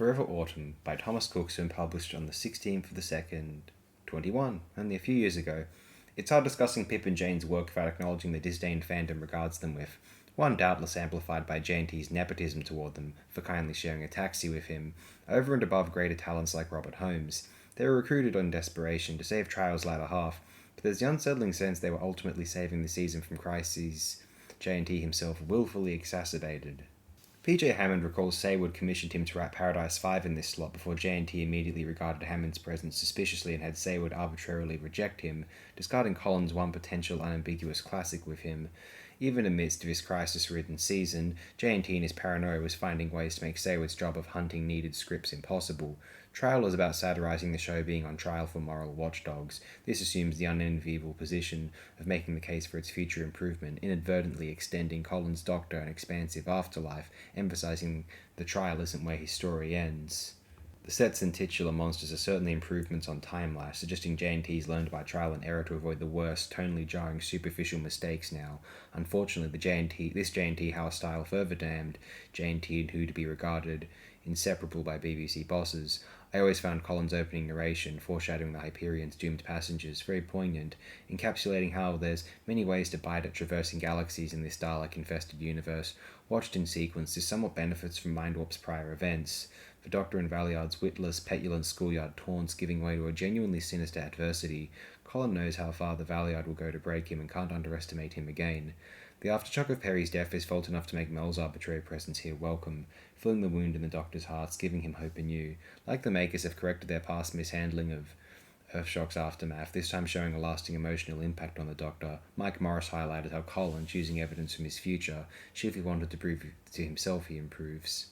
Forever Autumn by Thomas Cookson, published on the 16th of the 2nd, 21, only a few years ago. It's hard discussing Pip and Jane's work without acknowledging the disdain fandom regards them with, one doubtless amplified by J&T's nepotism toward them for kindly sharing a taxi with him, over and above greater talents like Robert Holmes. They were recruited on desperation to save Trial's latter half, but there's the unsettling sense they were ultimately saving the season from crises J&T himself willfully exacerbated. P.J. Hammond recalls Saywood commissioned him to write Paradise 5 in this slot before J&T immediately regarded Hammond's presence suspiciously and had Saywood arbitrarily reject him, discarding Collins' one potential unambiguous classic with him. Even amidst this crisis-ridden season, J&T in his paranoia was finding ways to make Saywood's job of hunting needed scripts impossible. Trial is about satirising the show being on trial for moral watchdogs. This assumes the unenviable position of making the case for its future improvement, inadvertently extending Collins' Doctor an expansive afterlife, emphasising the trial isn't where his story ends. The sets and titular monsters are certainly improvements on time-lapse, suggesting J&T's learned by trial and error to avoid the worst, tonally jarring, superficial mistakes now. Unfortunately, this J&T house style further damned J&T and who to be regarded inseparable by BBC bosses. I always found Collins' opening narration, foreshadowing the Hyperion's doomed passengers, very poignant, encapsulating how there's many ways to bite at traversing galaxies in this Dalek-infested universe. Watched in sequence, this somewhat benefits from Mindwarp's prior events. The Doctor and Valeyard's witless, petulant schoolyard taunts giving way to a genuinely sinister adversity. Colin knows how far the Valeyard will go to break him and can't underestimate him again. The aftershock of Perry's death is felt enough to make Mel's arbitrary presence here welcome, filling the wound in the Doctor's hearts, giving him hope anew. Like the makers have corrected their past mishandling of Earthshock's aftermath, this time showing a lasting emotional impact on the Doctor. Mike Morris highlighted how Colin, choosing evidence from his future, chiefly wanted to prove to himself he improves.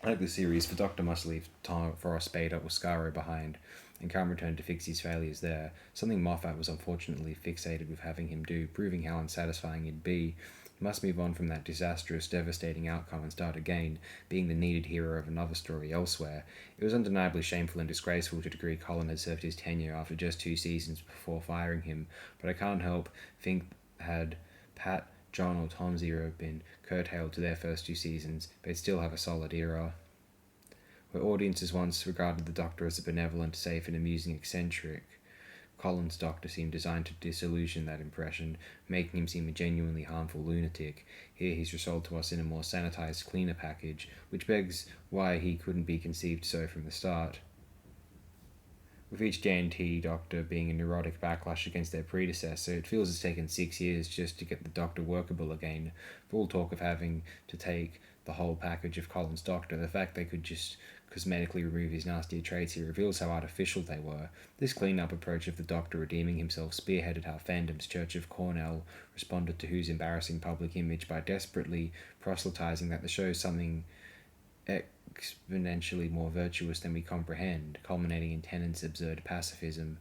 Like the series, the Doctor must leave Forest Beta or Skaro behind, and can't return to fix his failures there, something Moffat was unfortunately fixated with having him do, proving how unsatisfying it'd be. He must move on from that disastrous, devastating outcome and start again, being the needed hero of another story elsewhere. It was undeniably shameful and disgraceful to the degree Colin had served his tenure after just 2 seasons before firing him, but I can't help think had Pat, John or Tom's era been curtailed to their first 2 seasons, they'd still have a solid era. Where audiences once regarded the Doctor as a benevolent, safe and amusing eccentric, Colin's Doctor seemed designed to disillusion that impression, making him seem a genuinely harmful lunatic. Here he's resold to us in a more sanitised, cleaner package, which begs why he couldn't be conceived so from the start. With each J&T Doctor being a neurotic backlash against their predecessor, it feels it's taken 6 years just to get the Doctor workable again. For all talk of having to take the whole package of Colin's Doctor, the fact they could just cosmetically remove his nastier traits here reveals how artificial they were. This clean-up approach of the Doctor redeeming himself spearheaded how fandom's Church of Cornell responded to Who's embarrassing public image by desperately proselytizing that the show is something exponentially more virtuous than we comprehend, culminating in Tennant's absurd pacifism.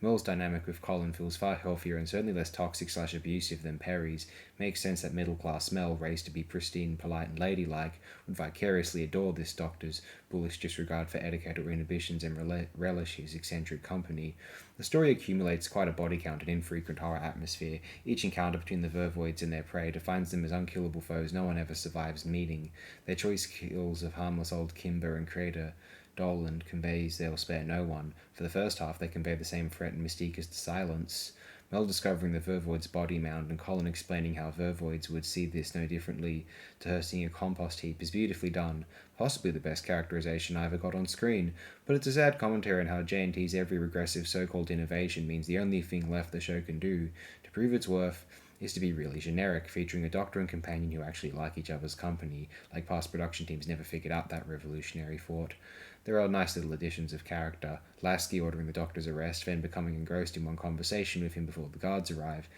Mel's dynamic with Colin feels far healthier and certainly less toxic/abusive than Perry's. Makes sense that middle-class Mel, raised to be pristine, polite and ladylike, would vicariously adore this Doctor's bullish disregard for etiquette or inhibitions and relish his eccentric company. The story accumulates quite a body count and infrequent horror atmosphere. Each encounter between the Vervoids and their prey defines them as unkillable foes no one ever survives meeting. Their choice kills of harmless old Kimber and Crater Dolan conveys they'll spare no one. For the first half, they convey the same threat and mystique as the Silence. Mel discovering the Vervoid's body mound and Colin explaining how Vervoids would see this no differently to her seeing a compost heap is beautifully done, possibly the best characterization I ever got on screen, but it's a sad commentary on how J&T's every regressive so-called innovation means the only thing left the show can do to prove its worth is to be really generic, featuring a Doctor and companion who actually like each other's company, like past production teams never figured out that revolutionary thought. There are nice little additions of character, Lasky ordering the Doctor's arrest, then becoming engrossed in one conversation with him before the guards arrive.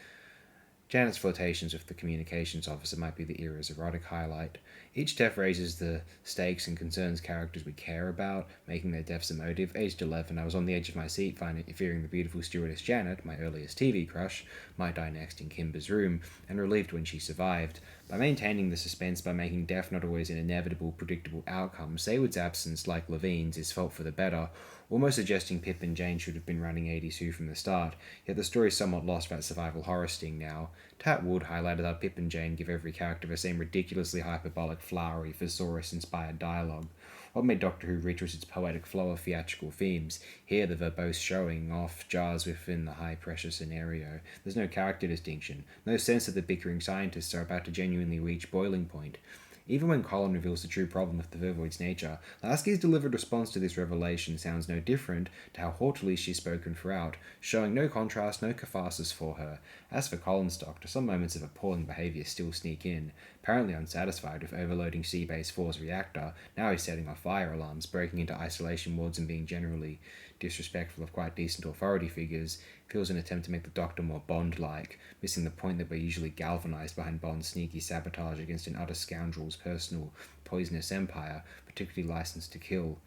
Janet's flirtations with the communications officer might be the era's erotic highlight. Each death raises the stakes and concerns characters we care about, making their deaths emotive. Aged 11, I was on the edge of my seat, fearing the beautiful stewardess Janet, my earliest TV crush, might die next in Kimber's room, and relieved when she survived. By maintaining the suspense by making death not always an inevitable, predictable outcome, Saywood's absence, like Levine's, is felt for the better, almost suggesting Pip and Jane should have been running AD2 from the start, yet the story's somewhat lost that survival horror sting now. Tat Wood highlighted how Pip and Jane give every character the same ridiculously hyperbolic, flowery, thesaurus-inspired dialogue. What made Doctor Who reach was its poetic flow of theatrical themes. Here, the verbose showing off jars within the high-pressure scenario. There's no character distinction, no sense that the bickering scientists are about to genuinely reach boiling point. Even when Colin reveals the true problem with the Vervoid's nature, Lasky's delivered response to this revelation sounds no different to how haughtily she's spoken throughout, showing no contrast, no catharsis for her. As for Colin's Doctor, some moments of appalling behaviour still sneak in. Apparently unsatisfied with overloading Seabase 4's reactor, now he's setting off fire alarms, breaking into isolation wards and being generally disrespectful of quite decent authority figures. Feels an attempt to make the Doctor more Bond-like, missing the point that we're usually galvanised behind Bond's sneaky sabotage against an utter scoundrel's personal poisonous empire, particularly licensed to kill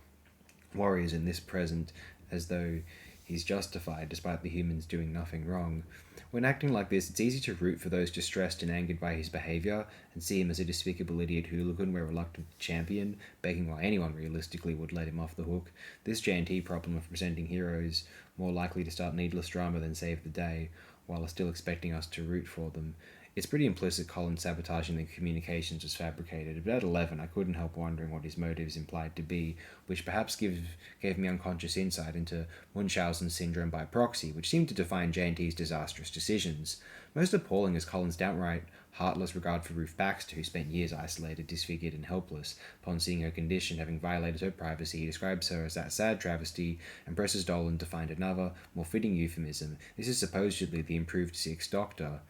warriors in this present, as though he's justified despite the humans doing nothing wrong. When acting like this, it's easy to root for those distressed and angered by his behaviour, and see him as a despicable idiot hooligan we're reluctant to champion, begging why anyone realistically would let him off the hook. This J&T problem of presenting heroes more likely to start needless drama than save the day, while still expecting us to root for them. It's pretty implicit Colin sabotaging the communications was fabricated, but at 11 I couldn't help wondering what his motives implied to be, which perhaps gave me unconscious insight into Munchausen syndrome by proxy, which seemed to define J&T's disastrous decisions. Most appalling is Colin's downright heartless regard for Ruth Baxter, who spent years isolated, disfigured and helpless. Upon seeing her condition having violated her privacy, he describes her as that sad travesty and presses Dolan to find another, more fitting euphemism. This is supposedly the improved Sixth Doctor.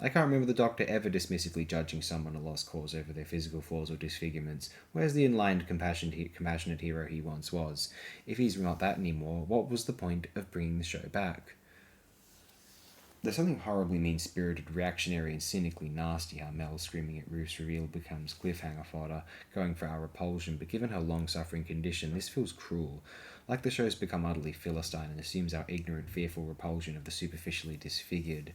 I can't remember the Doctor ever dismissively judging someone a lost cause over their physical flaws or disfigurements. Where's the enlightened, compassionate hero he once was? If he's not that anymore, what was the point of bringing the show back? There's something horribly mean-spirited, reactionary and cynically nasty how Mel screaming at Ruth's reveal becomes cliffhanger fodder, going for our repulsion, but given her long-suffering condition, this feels cruel. Like the show's become utterly Philistine and assumes our ignorant, fearful repulsion of the superficially disfigured.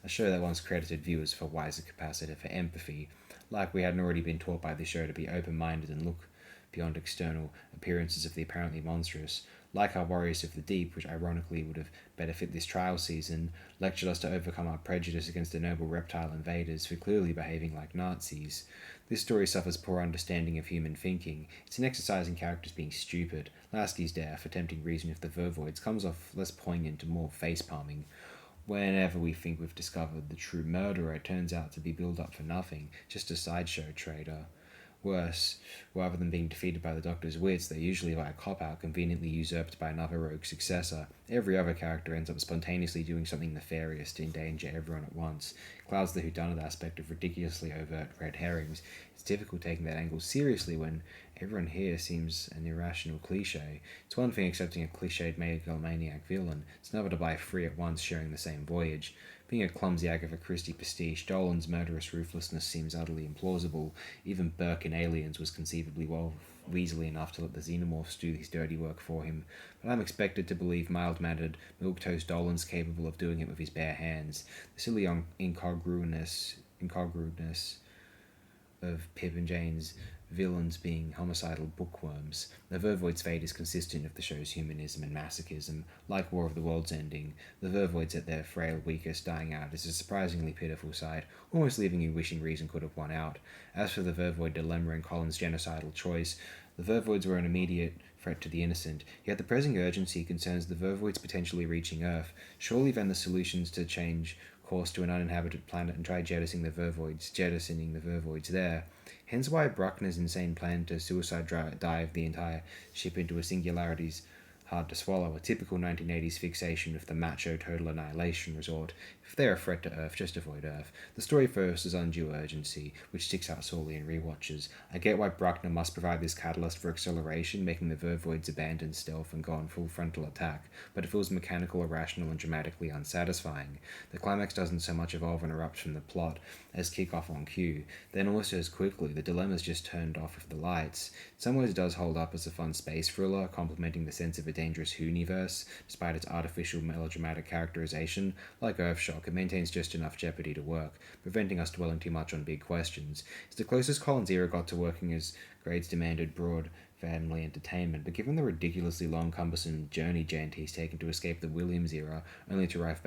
A show that once credited viewers for wiser capacity for empathy, like we hadn't already been taught by the show to be open-minded and look beyond external appearances of the apparently monstrous, like our Warriors of the Deep, which ironically would have better fit this trial season, lectured us to overcome our prejudice against the noble reptile invaders for clearly behaving like Nazis. This story suffers poor understanding of human thinking. It's an exercise in characters being stupid. Lasky's death, attempting reason with the Vervoids, comes off less poignant and more face-palming. Whenever we think we've discovered the true murderer, it turns out to be built up for nothing, just a sideshow traitor. Worse, rather than being defeated by the Doctor's wits, they're usually by a cop-out conveniently usurped by another rogue successor. Every other character ends up spontaneously doing something nefarious to endanger everyone at once. It clouds the whodunit aspect of ridiculously overt red herrings. It's difficult taking that angle seriously when everyone here seems an irrational cliche. It's one thing accepting a cliched megalomaniac villain. It's another to buy three at once sharing the same voyage. Being a clumsy Agatha Christie pastiche, Dolan's murderous ruthlessness seems utterly implausible. Even Burke in Aliens was conceivably weaselly enough to let the xenomorphs do his dirty work for him, but I'm expected to believe mild-mannered, milquetoast Dolan's capable of doing it with his bare hands. The silly incongruousness of Pip and Jane's villains being homicidal bookworms. The Vervoids' fate is consistent with the show's humanism and masochism. Like War of the Worlds ending, the Vervoids at their frail weakest dying out is a surprisingly pitiful sight, almost leaving you wishing reason could have won out. As for the Vervoid dilemma and Colin's genocidal choice, the Vervoids were an immediate threat to the innocent, yet the pressing urgency concerns the Vervoids potentially reaching Earth. Surely then the solutions to change course to an uninhabited planet and try jettisoning the Vervoids there. Hence why Bruckner's insane plan to suicide dive the entire ship into a singularity's hard to swallow, a typical 1980s fixation with the macho total annihilation resort. If they're a threat to Earth, just avoid Earth. The story first is undue urgency, which sticks out sorely in rewatches. I get why Bruckner must provide this catalyst for acceleration, making the Vervoids abandon stealth and go on full frontal attack, but it feels mechanical, irrational, and dramatically unsatisfying. The climax doesn't so much evolve and erupt from the plot as kick off on cue. Then almost as quickly, the dilemma's just turned off with the lights. In some ways it does hold up as a fun space thriller, complementing the sense of a dangerous Who-universe, despite its artificial melodramatic characterization. Like Earthshock, it maintains just enough jeopardy to work, preventing us dwelling too much on big questions. It's the closest Collins era got to working as grades demanded broad family entertainment, but given the ridiculously long, cumbersome journey J&T's taken to escape the Williams era, only to arrive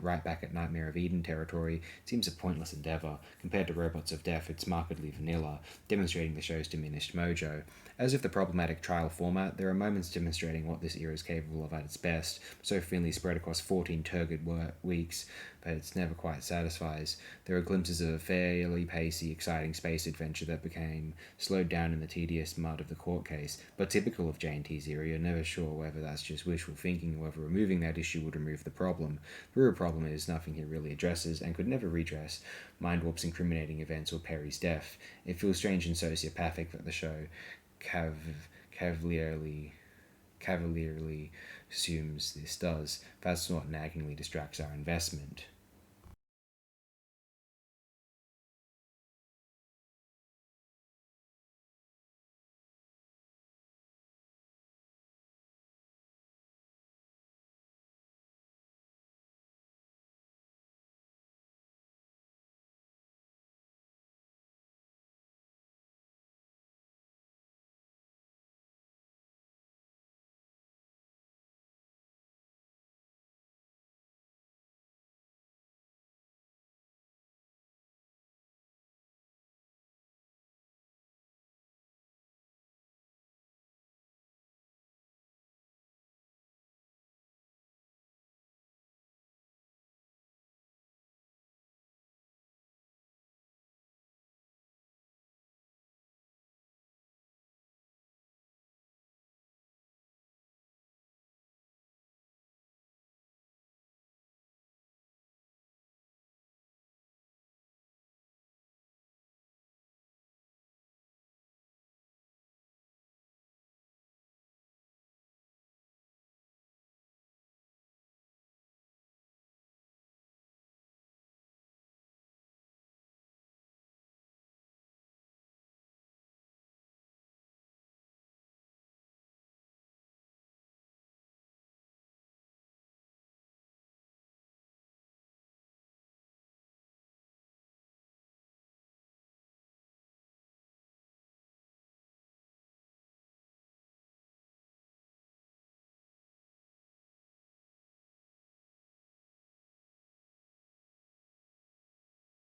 right back at Nightmare of Eden territory, it seems a pointless endeavour. Compared to Robots of Death, it's markedly vanilla, demonstrating the show's diminished mojo. As with the problematic trial format, there are moments demonstrating what this era is capable of at its best, so thinly spread across 14 turgid weeks, but it never quite satisfies. There are glimpses of a fairly pacey, exciting space adventure that became slowed down in the tedious mud of the court case, but typical of J&T's era, you're never sure whether that's just wishful thinking or whether removing that issue would remove the problem. The real problem is nothing he really addresses, and could never redress, Mind Warp's incriminating events or Perry's death. It feels strange and sociopathic that the show cavalierly assumes this does. That's what naggingly distracts our investment.